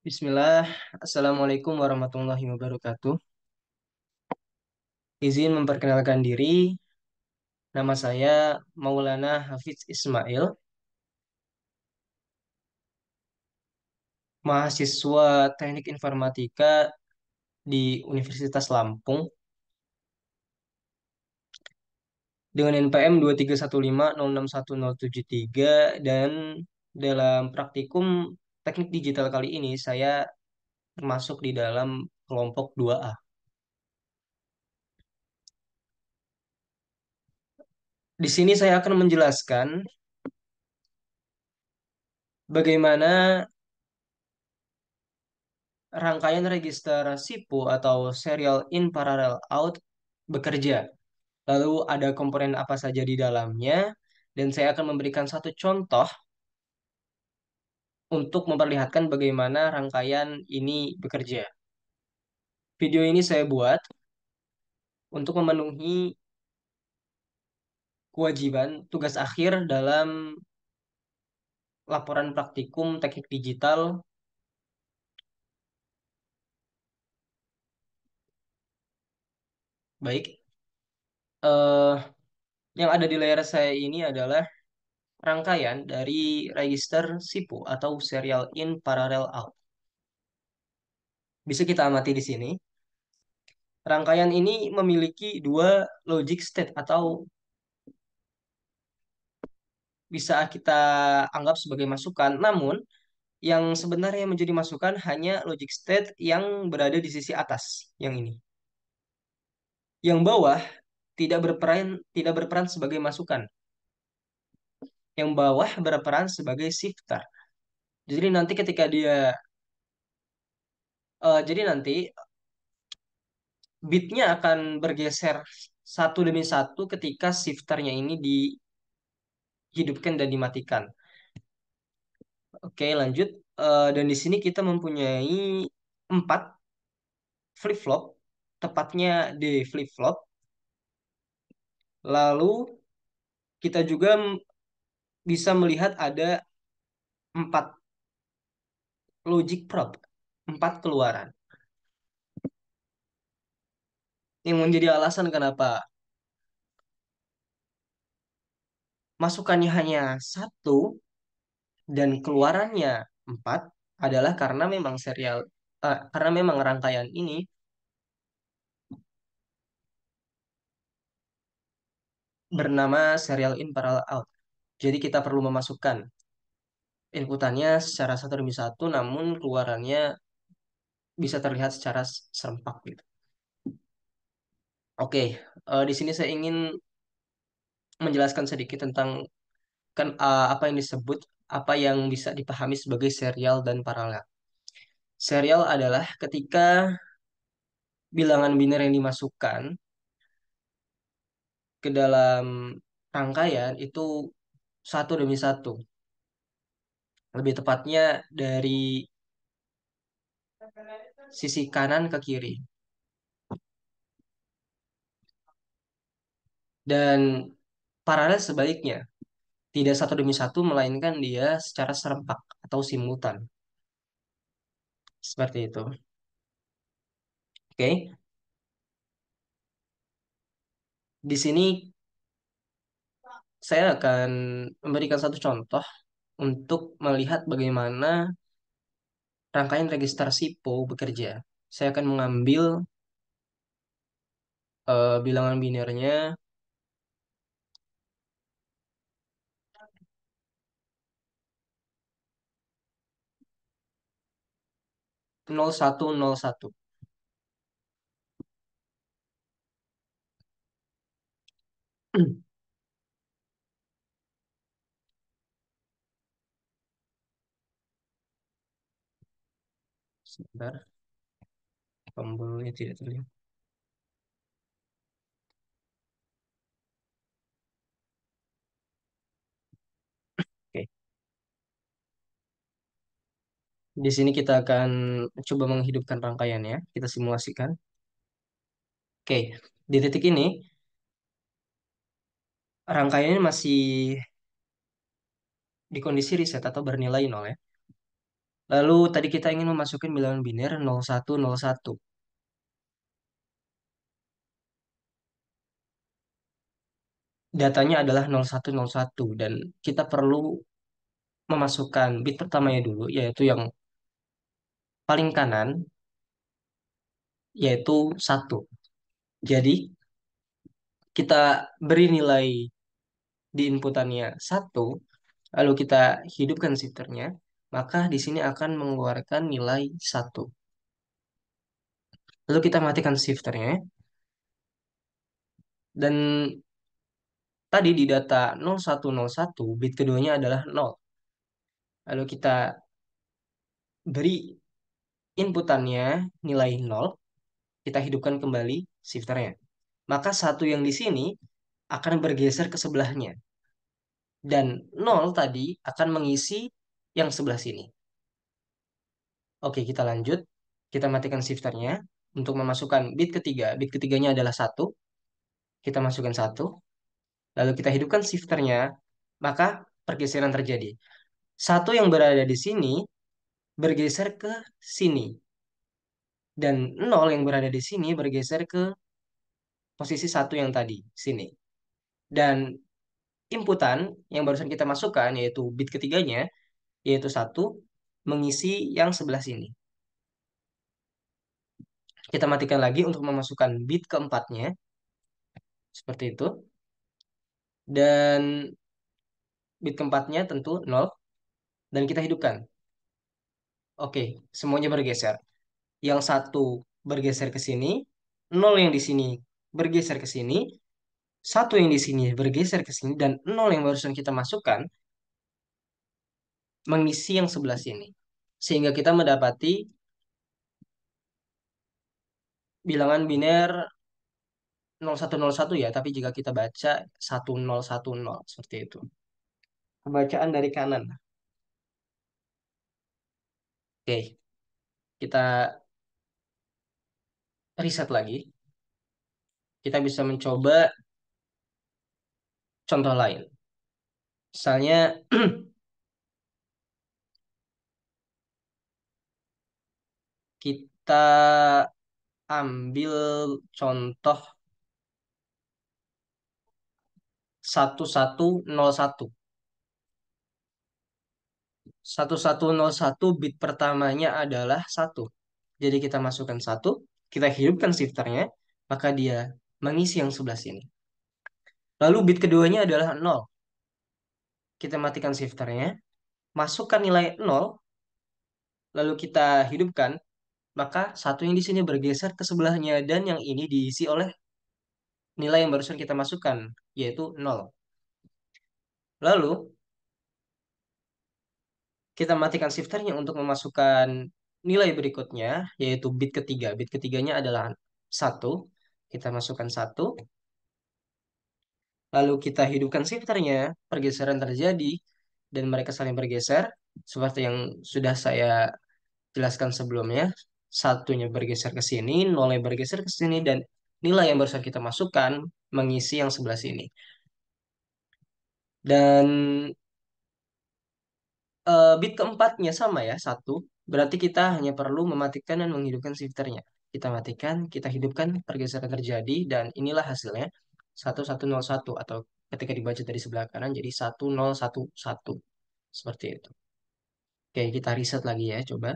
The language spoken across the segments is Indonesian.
Bismillah, Assalamualaikum warahmatullahi wabarakatuh. Izin memperkenalkan diri, nama saya Maulana Hafiz Ismail, mahasiswa Teknik Informatika di Universitas Lampung dengan NPM 231506173 dan dalam praktikum teknik digital kali ini saya termasuk di dalam kelompok 2A. Di sini saya akan menjelaskan bagaimana rangkaian register SIPO atau Serial In Parallel Out bekerja. Lalu ada komponen apa saja di dalamnya, dan saya akan memberikan satu contoh untuk memperlihatkan bagaimana rangkaian ini bekerja. Video ini saya buat untuk memenuhi kewajiban tugas akhir dalam laporan praktikum teknik digital. Baik, eh, yang ada di layar saya ini adalah rangkaian dari register SIPO atau Serial In Parallel Out. Bisa kita amati di sini. Rangkaian ini memiliki dua logic state atau bisa kita anggap sebagai masukan. Namun, yang sebenarnya menjadi masukan hanya logic state yang berada di sisi atas, yang ini. Yang bawah tidak berperan sebagai masukan. Yang bawah berperan sebagai shifter. Jadi nanti ketika dia jadi nanti bitnya akan bergeser satu demi satu ketika shifternya ini dihidupkan dan dimatikan. Oke, lanjut. Dan di sini kita mempunyai 4 flip-flop, tepatnya D flip-flop. Lalu kita juga bisa melihat ada 4 logic probe, 4 keluaran. Yang menjadi alasan kenapa masukannya hanya satu dan keluarannya 4 adalah karena memang rangkaian ini bernama serial in parallel out. Jadi kita perlu memasukkan inputannya secara satu demi satu, namun keluarannya bisa terlihat secara serempak gitu. Oke, di sini saya ingin menjelaskan sedikit tentang apa yang disebut, apa yang bisa dipahami sebagai serial dan paralel. Serial adalah ketika bilangan biner yang dimasukkan ke dalam rangkaian itu satu demi satu. Lebih tepatnya dari sisi kanan ke kiri. Dan paralel sebaliknya. Tidak satu demi satu, melainkan dia secara serempak atau simultan. Seperti itu. Oke. Di sini saya akan memberikan satu contoh untuk melihat bagaimana rangkaian register SIPO bekerja. Saya akan mengambil bilangan binernya 0101. Sebentar, tombolnya tidak terlihat. Oke. Di sini kita akan coba menghidupkan rangkaiannya. Kita simulasikan. Oke. Di titik ini, rangkaiannya masih di kondisi reset atau bernilai nol ya. Lalu tadi kita ingin memasukkan bilangan biner 0101. Datanya adalah 0101 dan kita perlu memasukkan bit pertamanya dulu, yaitu yang paling kanan, yaitu satu. Jadi kita beri nilai di inputannya satu, lalu kita hidupkan shifternya, maka di sini akan mengeluarkan nilai satu. Lalu kita matikan shifternya, dan tadi di data 0101, bit keduanya adalah 0. Lalu kita beri inputannya nilai 0, kita hidupkan kembali shifternya. Maka satu yang di sini akan bergeser ke sebelahnya. Dan 0 tadi akan mengisi yang sebelah sini. Oke, kita lanjut. Kita matikan shifternya untuk memasukkan bit ketiga. Bit ketiganya adalah satu. Kita masukkan satu. Lalu kita hidupkan shifternya. Maka pergeseran terjadi. Satu yang berada di sini bergeser ke sini. Dan nol yang berada di sini bergeser ke posisi satu yang tadi, sini. Dan inputan yang barusan kita masukkan, yaitu bit ketiganya, yaitu satu, mengisi yang sebelah sini. Kita matikan lagi untuk memasukkan bit keempatnya, seperti itu. Dan bit keempatnya tentu nol, dan kita hidupkan. Oke, semuanya bergeser. Yang satu bergeser ke sini, nol yang di sini bergeser ke sini, satu yang di sini bergeser ke sini, dan nol yang barusan kita masukkan mengisi yang sebelah sini. Sehingga kita mendapati bilangan biner 0101 ya, tapi jika kita baca 1010 seperti itu. Pembacaan dari kanan. Oke, kita riset lagi. Kita bisa mencoba contoh lain. Misalnya kita ambil contoh 1101. 1101 bit pertamanya adalah satu. Jadi kita masukkan satu, kita hidupkan shifternya, maka dia mengisi yang sebelah sini. Lalu bit keduanya adalah nol. Kita matikan shifternya, masukkan nilai nol, lalu kita hidupkan, maka satu yang di sini bergeser ke sebelahnya dan yang ini diisi oleh nilai yang barusan kita masukkan, yaitu nol. Lalu kita matikan shifternya untuk memasukkan nilai berikutnya, yaitu bit ketiga. Bit ketiganya adalah satu. Kita masukkan satu, lalu kita hidupkan shifternya, pergeseran terjadi, dan mereka saling bergeser, seperti yang sudah saya jelaskan sebelumnya. Satunya bergeser ke sini, nolnya bergeser ke sini, dan nilai yang barusan kita masukkan mengisi yang sebelah sini. Dan bit keempatnya sama ya, satu. Berarti kita hanya perlu mematikan dan menghidupkan shifternya. Kita matikan, kita hidupkan, pergeseran terjadi, dan inilah hasilnya 1101 atau ketika dibaca dari sebelah kanan jadi 1011. Seperti itu. Oke, kita riset lagi ya, coba.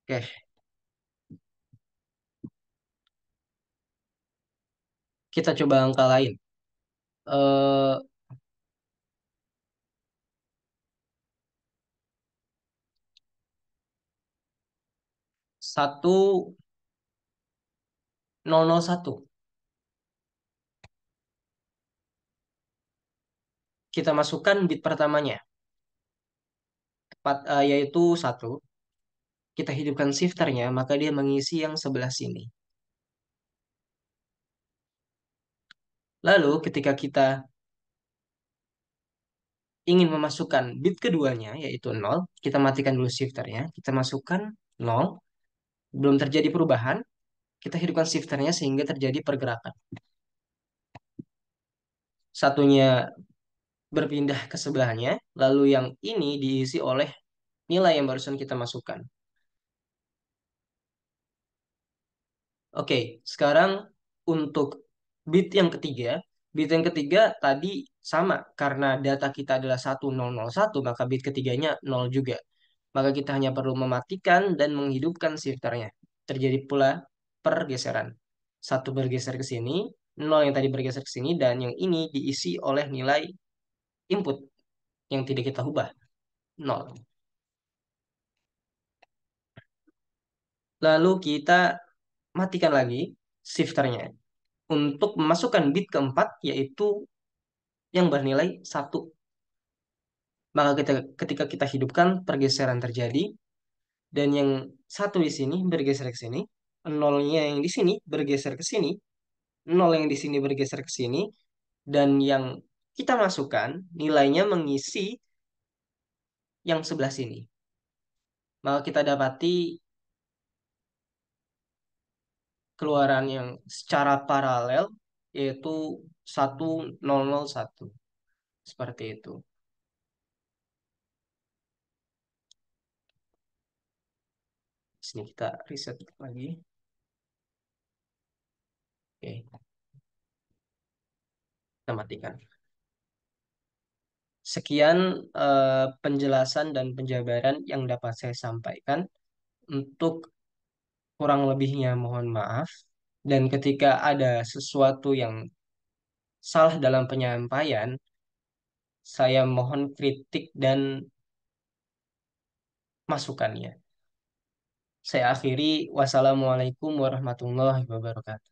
Oke, kita coba angka lain. Eh 1001. Kita masukkan bit pertamanya, yaitu satu. Kita hidupkan shifternya, maka dia mengisi yang sebelah sini. Lalu ketika kita ingin memasukkan bit keduanya, yaitu nol, kita matikan dulu shifternya, kita masukkan nol, belum terjadi perubahan, kita hidupkan shifternya sehingga terjadi pergerakan. Satunya berpindah ke sebelahnya, lalu yang ini diisi oleh nilai yang barusan kita masukkan. Oke, sekarang untuk bit yang ketiga tadi sama karena data kita adalah 1001, maka bit ketiganya 0 juga. Maka kita hanya perlu mematikan dan menghidupkan shifternya. Terjadi pula pergeseran. Satu bergeser ke sini, 0 yang tadi bergeser ke sini, dan yang ini diisi oleh nilai input yang tidak kita ubah, 0. Lalu kita matikan lagi shifternya untuk memasukkan bit keempat, yaitu yang bernilai 1. Maka ketika kita hidupkan, pergeseran terjadi, dan yang satu di sini bergeser ke sini, nolnya yang di sini bergeser ke sini, nol yang di sini bergeser ke sini, dan yang kita masukkan nilainya mengisi yang sebelah sini. Maka kita dapati keluaran yang secara paralel, yaitu 1001. Seperti itu. Di sini kita reset lagi. Oke, kita matikan. Sekian penjelasan dan penjabaran yang dapat saya sampaikan. Untuk kurang lebihnya mohon maaf. Dan ketika ada sesuatu yang salah dalam penyampaian, saya mohon kritik dan masukannya. Saya akhiri, wassalamualaikum warahmatullahi wabarakatuh.